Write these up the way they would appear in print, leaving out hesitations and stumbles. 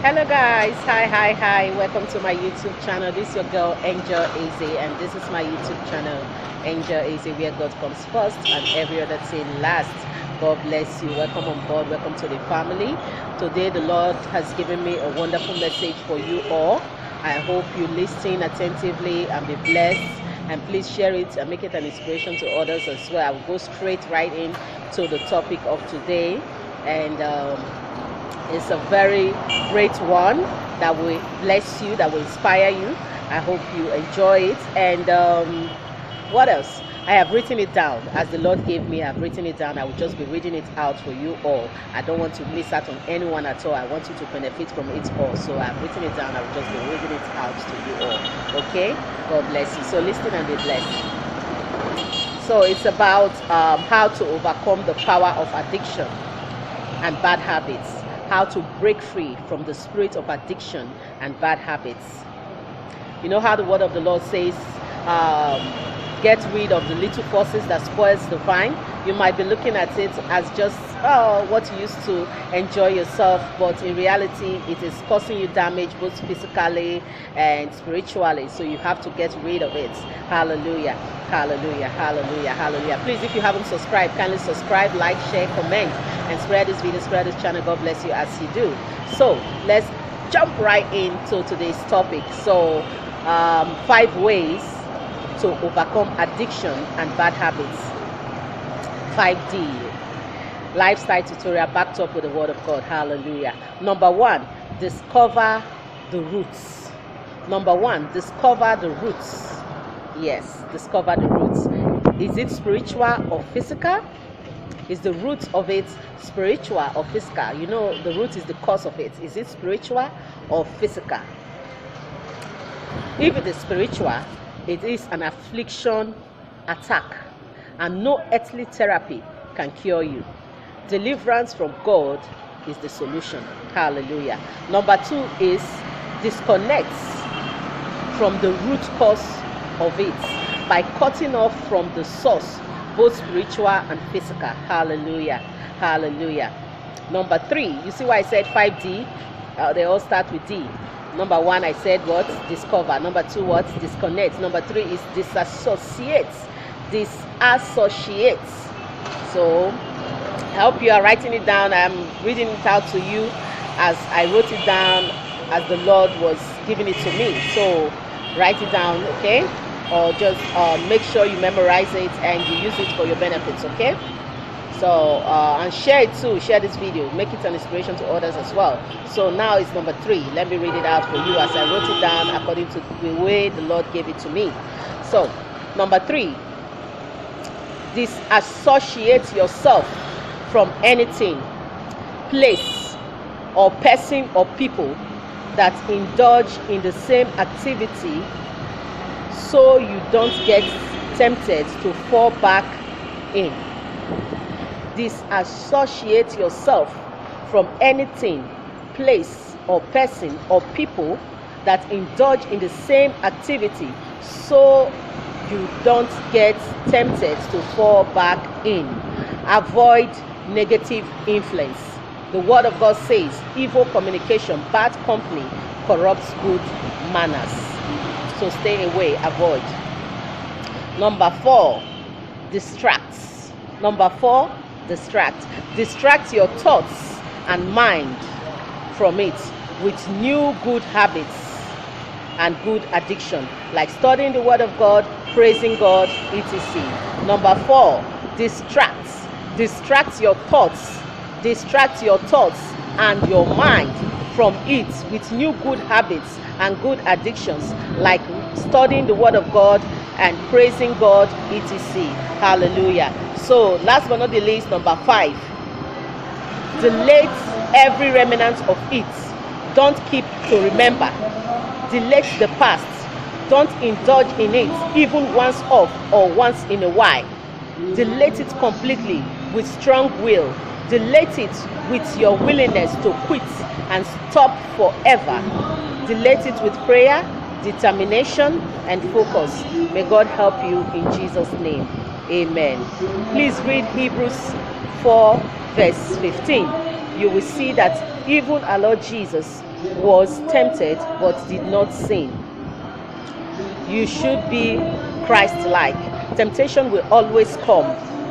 Hello guys, hi, welcome to my YouTube channel. This is your girl Angel Easy, and this is my YouTube channel Angel Easy, where God comes first and every other thing last. God bless you. Welcome on board, welcome to the family. Today the Lord has given me a wonderful message for you all. I hope you listen attentively and be blessed, and please share it and make it an inspiration to others as well. I will go straight right in to the topic of today, and it's a very great one that will bless you, that will inspire you. I hope you enjoy it. And what else? I have written it down. As the Lord gave me, I have written it down. I will just be reading it out for you all. I don't want to miss out on anyone at all. I want you to benefit from it all. So I have written it down. I will just be reading it out to you all. Okay? God bless you. So listen and be blessed. So it's about how to overcome the power of addiction and bad habits. How to break free from the spirit of addiction and bad habits. You know how the word of the Lord says, get rid of the little forces that spoils the vine. You might be looking at it as just what you used to enjoy yourself, but in reality it is causing you damage both physically and spiritually. So you have to get rid of it. Hallelujah, hallelujah, hallelujah, hallelujah. Please, if you haven't subscribed, kindly subscribe, like, share, comment, and spread this video, spread this channel. God bless you as you do. So let's jump right into today's topic. So 5 ways to overcome addiction and bad habits. 5D lifestyle tutorial backed up with the word of God. Hallelujah. Number 1, discover the roots. Number 1, discover the roots. Yes, discover the roots. Is it spiritual or physical? Is the root of it spiritual or physical? You know, the root is the cause of it. Is it spiritual or physical? If it is spiritual, it is an affliction attack, and no earthly therapy can cure you. Deliverance from God is the solution. Hallelujah. Number 2 is disconnect from the root cause of it by cutting off from the source, both spiritual and physical. Hallelujah. Hallelujah. Number 3, you see why I said 5D? They all start with D. Number 1, I said what? Discover. Number 2, what? Disconnect. Number 3 is disassociate. Disassociate. So I hope you are writing it down. I'm reading it out to you as I wrote it down, as the Lord was giving it to me. So write it down, okay? Or just make sure you memorize it and you use it for your benefits, okay? So and share it too. Share this video, make it an inspiration to others as well. So now it's number 3. Let me read it out for you as I wrote it down according to the way the Lord gave it to me. So number 3, disassociate yourself from anything, place, or person or people that indulge in the same activity, so you don't get tempted to fall back in. Disassociate yourself from anything, place, or person or people that indulge in the same activity, so you don't get tempted to fall back in. Avoid negative influence. The word of God says evil communication, bad company corrupts good manners. So stay away, avoid. Number 4, distract. Number 4, distract. Distract your thoughts and mind from it with new good habits and good addiction, like studying the word of God, praising God, etc. Number 4, distract. Distract your thoughts. Distract your thoughts and your mind from it with new good habits and good addictions, like studying the word of God and praising God, etc. Hallelujah. So last but not the least, number 5, delete every remnant of it. Don't keep to remember. Delete the past. Don't indulge in it even once off or once in a while. Delete it completely with strong will. Delete it with your willingness to quit and stop forever. Delete it with prayer, determination, and focus. May God help you in Jesus' name. Amen. Please read Hebrews 4 verse 15. you will see that even our Lord Jesus was tempted but did not sin. You should be Christ-like. Temptation will always come,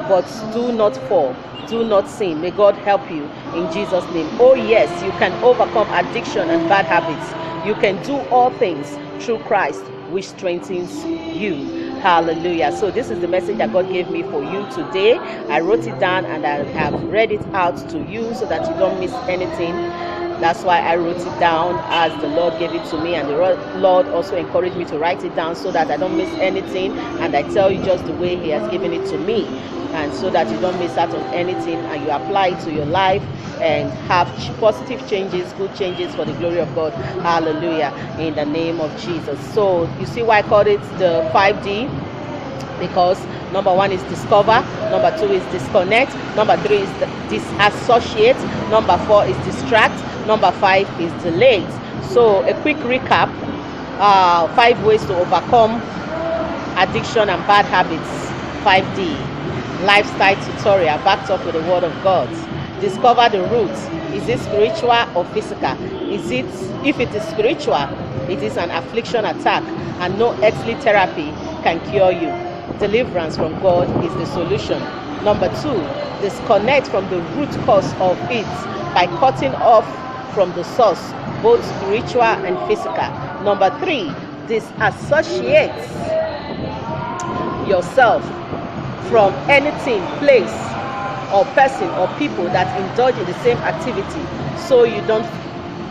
but do not fall. Do not sin. May God help you in Jesus' name. Oh yes, you can overcome addiction and bad habits. You can do all things through Christ, which strengthens you. Hallelujah. So this is the message that God gave me for you today. I wrote it down and I have read it out to you so that you don't miss anything. That's why I wrote it down as the Lord gave it to me, and the Lord also encouraged me to write it down so that I don't miss anything, and I tell you just the way He has given it to me, and so that you don't miss out on anything and you apply it to your life and have positive changes, good changes for the glory of God. Hallelujah, in the name of Jesus. So you see why I called it the 5D? Because number 1 is discover, number 2 is disconnect, number 3 is disassociate, number 4 is distract, number 5 is delayed. So a quick recap: 5 ways to overcome addiction and bad habits. 5D lifestyle tutorial backed up with the Word of God. Discover the root. Is it spiritual or physical? If it is spiritual, it is an affliction attack, and no earthly therapy can cure you. Deliverance from God is the solution. Number 2, disconnect from the root cause of it by cutting off from the source, both spiritual and physical. Number 3, disassociate yourself from anything, place, or person or people that indulge in the same activity, so you don't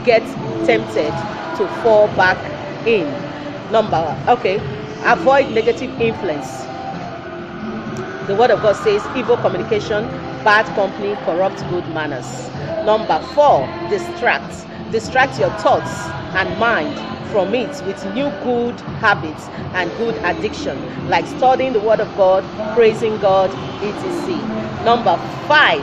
get tempted to fall back in. Avoid negative influence. The Word of God says evil communication, bad company corrupts good manners. Number 4, distract your thoughts and mind from it with new good habits and good addiction, like studying the Word of God, praising God, etc. Number 5,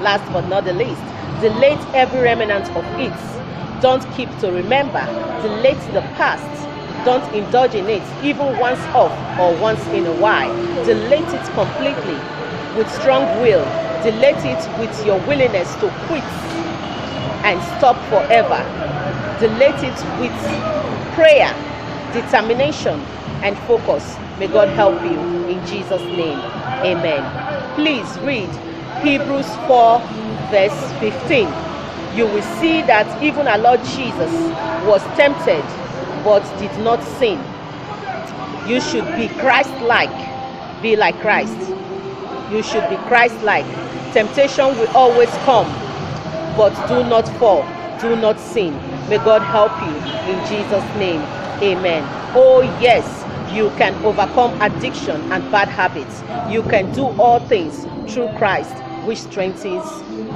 last but not the least, delete every remnant of it. Don't keep to remember. Delete the past. Don't indulge in it, even once off or once in a while. Delete it completely with strong will. Delete it with your willingness to quit and stop forever. Delete it with prayer, determination, and focus. May God help you in Jesus' name. Amen. Please read Hebrews 4 verse 15. You will see that even our Lord Jesus was tempted but did not sin. You should be Christ-like. Be like Christ. You should be Christ-like. Temptation will always come, but do not fall. Do not sin. May God help you in Jesus' name. Amen. Oh yes, you can overcome addiction and bad habits. You can do all things through Christ, which strengthens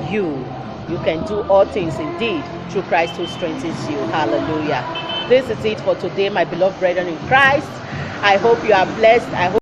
you. You can do all things indeed through Christ who strengthens you. Hallelujah. This is it for today, my beloved brethren in Christ. I hope you are blessed. I hope